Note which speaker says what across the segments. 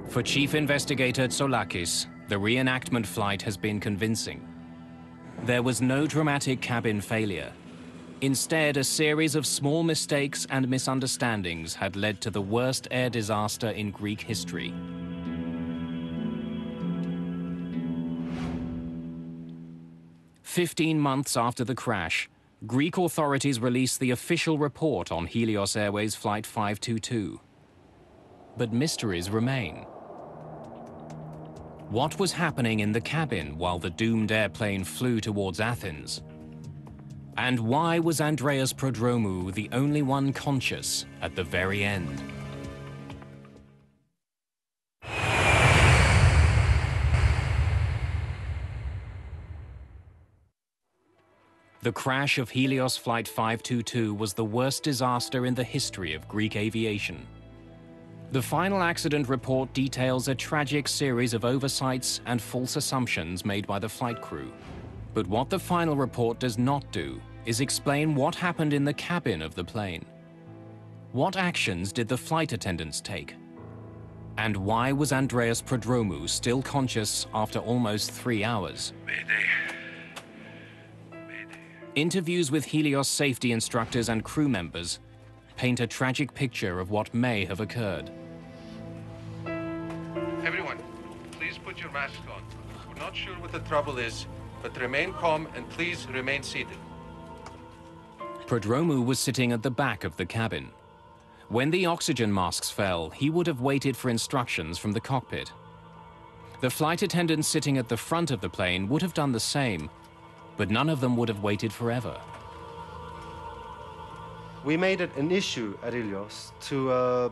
Speaker 1: For Chief Investigator Tsolakis, the reenactment flight has been convincing. There was no dramatic cabin failure. Instead, a series of small mistakes and misunderstandings had led to the worst air disaster in Greek history. "15 months after the crash, Greek authorities released the official report on Helios Airways Flight 522. But mysteries remain. What was happening in the cabin while the doomed airplane flew towards Athens? And why was Andreas Prodromou the only one conscious at the very end? The crash of Helios Flight 522 was the worst disaster in the history of Greek aviation. The final accident report details a tragic series of oversights and false assumptions made by the flight crew. But what the final report does not do is explain what happened in the cabin of the plane. What actions did the flight attendants take? And why was Andreas Prodromou still conscious after almost 3 hours?
Speaker 2: Mayday.
Speaker 1: Interviews with Helios safety instructors and crew members paint a tragic picture of what may have occurred.
Speaker 2: Everyone, please put your masks on. We're not sure what the trouble is, but remain calm and please remain seated.
Speaker 1: Prodromou was sitting at the back of the cabin. When the oxygen masks fell, he would have waited for instructions from the cockpit. The flight attendants sitting at the front of the plane would have done the same, but none of them would have waited forever.
Speaker 3: We made it an issue at Helios to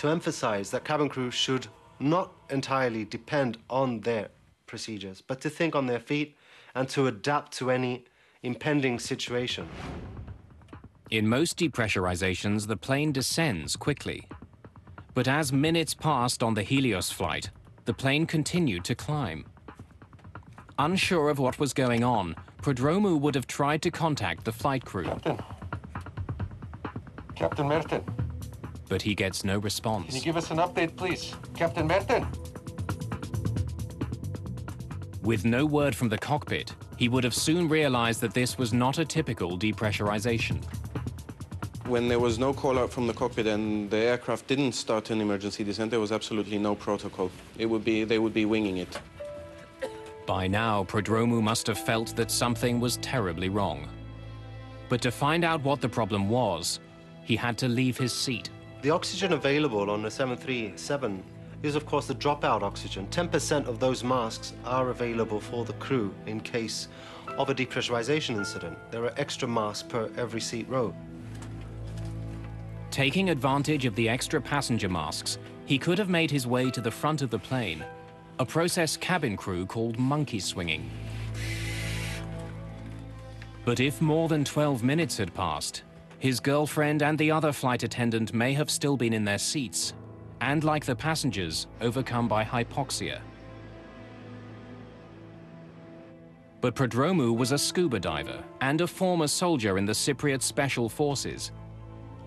Speaker 3: emphasize that cabin crew should not entirely depend on their procedures, but to think on their feet and to adapt to any impending situation.
Speaker 1: In most depressurizations, the plane descends quickly. But as minutes passed on the Helios flight, the plane continued to climb. Unsure of what was going on, Prodromou would have tried to contact the flight crew.
Speaker 2: Captain Mertens.
Speaker 1: But he gets no response.
Speaker 2: Can you give us an update, please? Captain Mertens.
Speaker 1: With no word from the cockpit, he would have soon realized that this was not a typical depressurization.
Speaker 4: When there was no call out from the cockpit and the aircraft didn't start an emergency descent, there was absolutely no protocol. They would be winging it.
Speaker 1: By now, Prodromou must have felt that something was terribly wrong. But to find out what the problem was, he had to leave his seat.
Speaker 3: The oxygen available on the 737 is, of course, the dropout oxygen. 10% of those masks are available for the crew in case of a depressurization incident. There are extra masks per every seat row.
Speaker 1: Taking advantage of the extra passenger masks, he could have made his way to the front of the plane, a process cabin crew called monkey swinging. But if more than 12 minutes had passed, his girlfriend and the other flight attendant may have still been in their seats, and like the passengers, overcome by hypoxia. But Prodromou was a scuba diver and a former soldier in the Cypriot Special Forces.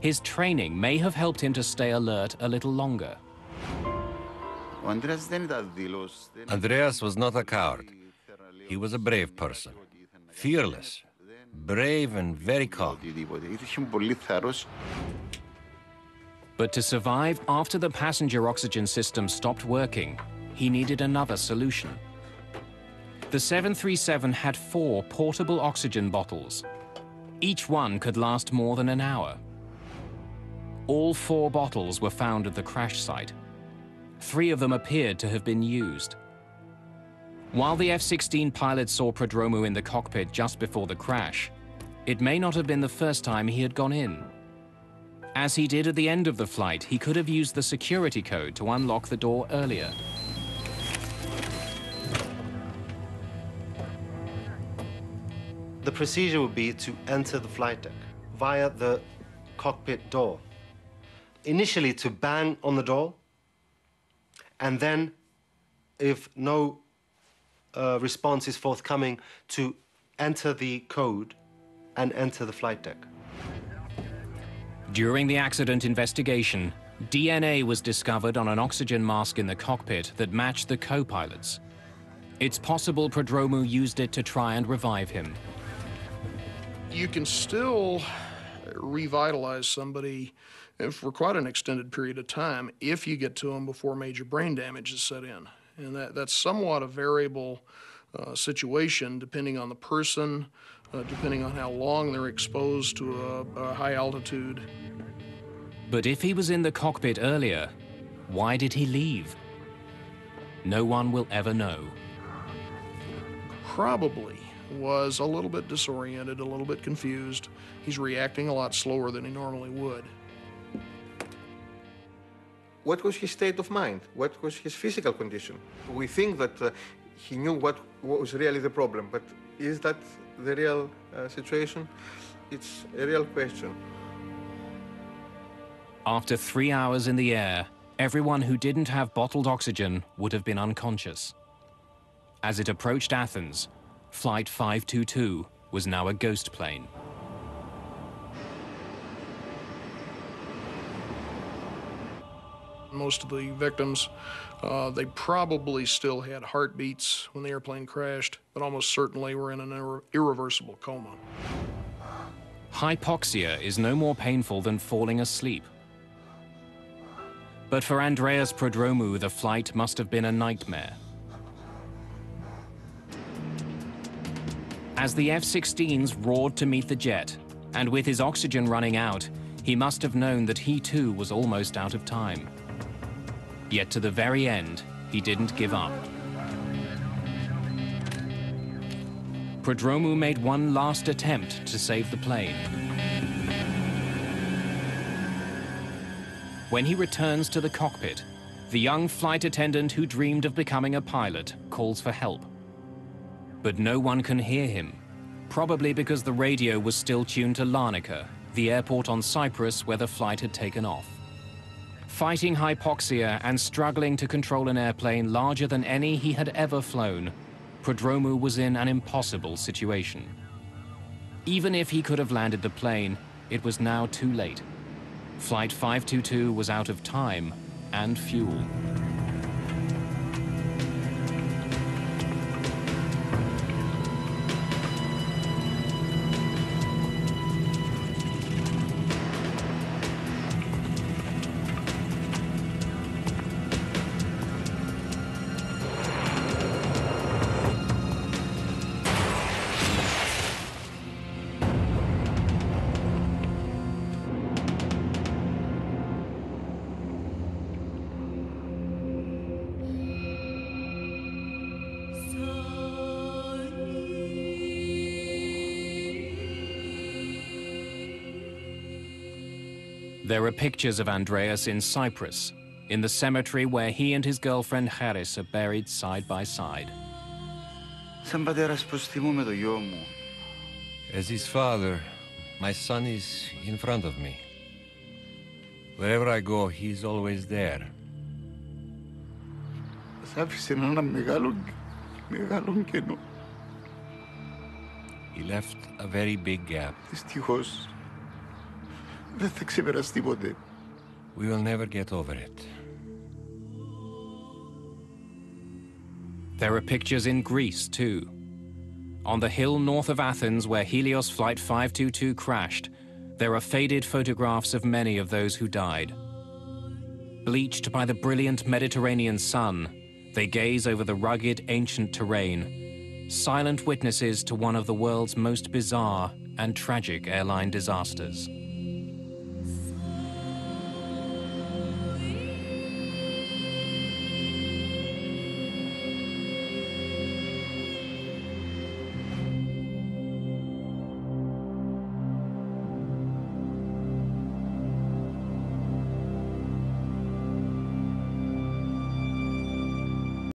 Speaker 1: His training may have helped him to stay alert a little longer.
Speaker 5: Andreas was not a coward. He was a brave person. Fearless, brave and very calm.
Speaker 1: But to survive after the passenger oxygen system stopped working, he needed another solution. The 737 had 4 portable oxygen bottles. Each one could last more than an hour. All 4 bottles were found at the crash site. 3 of them appeared to have been used. While the F-16 pilot saw Prodromou in the cockpit just before the crash, it may not have been the first time he had gone in. As he did at the end of the flight, he could have used the security code to unlock the door earlier.
Speaker 3: The procedure would be to enter the flight deck via the cockpit door. Initially to bang on the door, and then, if no response is forthcoming, to enter the code and enter the flight deck.
Speaker 1: During the accident investigation, DNA was discovered on an oxygen mask in the cockpit that matched the co-pilot's. It's possible Prodromou used it to try and revive him.
Speaker 6: You can still revitalize somebody for quite an extended period of time if you get to them before major brain damage is set in. And that's somewhat a variable situation depending on the person, depending on how long they're exposed to a high altitude.
Speaker 1: But if he was in the cockpit earlier, why did he leave? No one will ever know.
Speaker 6: Probably was a little bit disoriented, a little bit confused. He's reacting a lot slower than he normally would.
Speaker 7: What was his state of mind? What was his physical condition? We think that he knew what was really the problem, but is that the real situation? It's a real question.
Speaker 1: After 3 hours in the air, everyone who didn't have bottled oxygen would have been unconscious. As it approached Athens, Flight 522 was now a ghost plane.
Speaker 6: Most of the victims, they probably still had heartbeats when the airplane crashed, but almost certainly were in an irreversible coma.
Speaker 1: Hypoxia is no more painful than falling asleep. But for Andreas Prodromou, the flight must have been a nightmare. As the F-16s roared to meet the jet, and with his oxygen running out, he must have known that he too was almost out of time. Yet to the very end, he didn't give up. Prodromou made one last attempt to save the plane. When he returns to the cockpit, the young flight attendant who dreamed of becoming a pilot calls for help. But no one can hear him, probably because the radio was still tuned to Larnaca, the airport on Cyprus where the flight had taken off. Fighting hypoxia and struggling to control an airplane larger than any he had ever flown, Prodromou was in an impossible situation. Even if he could have landed the plane, it was now too late. Flight 522 was out of time and fuel. There are pictures of Andreas in Cyprus, in the cemetery where he and his girlfriend Charis are buried side by side.
Speaker 5: As his father, my son is in front of me. Wherever I go, he's always there. He left a very big gap. We will never get over it.
Speaker 1: There are pictures in Greece, too. On the hill north of Athens, where Helios Flight 522 crashed, there are faded photographs of many of those who died. Bleached by the brilliant Mediterranean sun, they gaze over the rugged, ancient terrain, silent witnesses to one of the world's most bizarre and tragic airline disasters.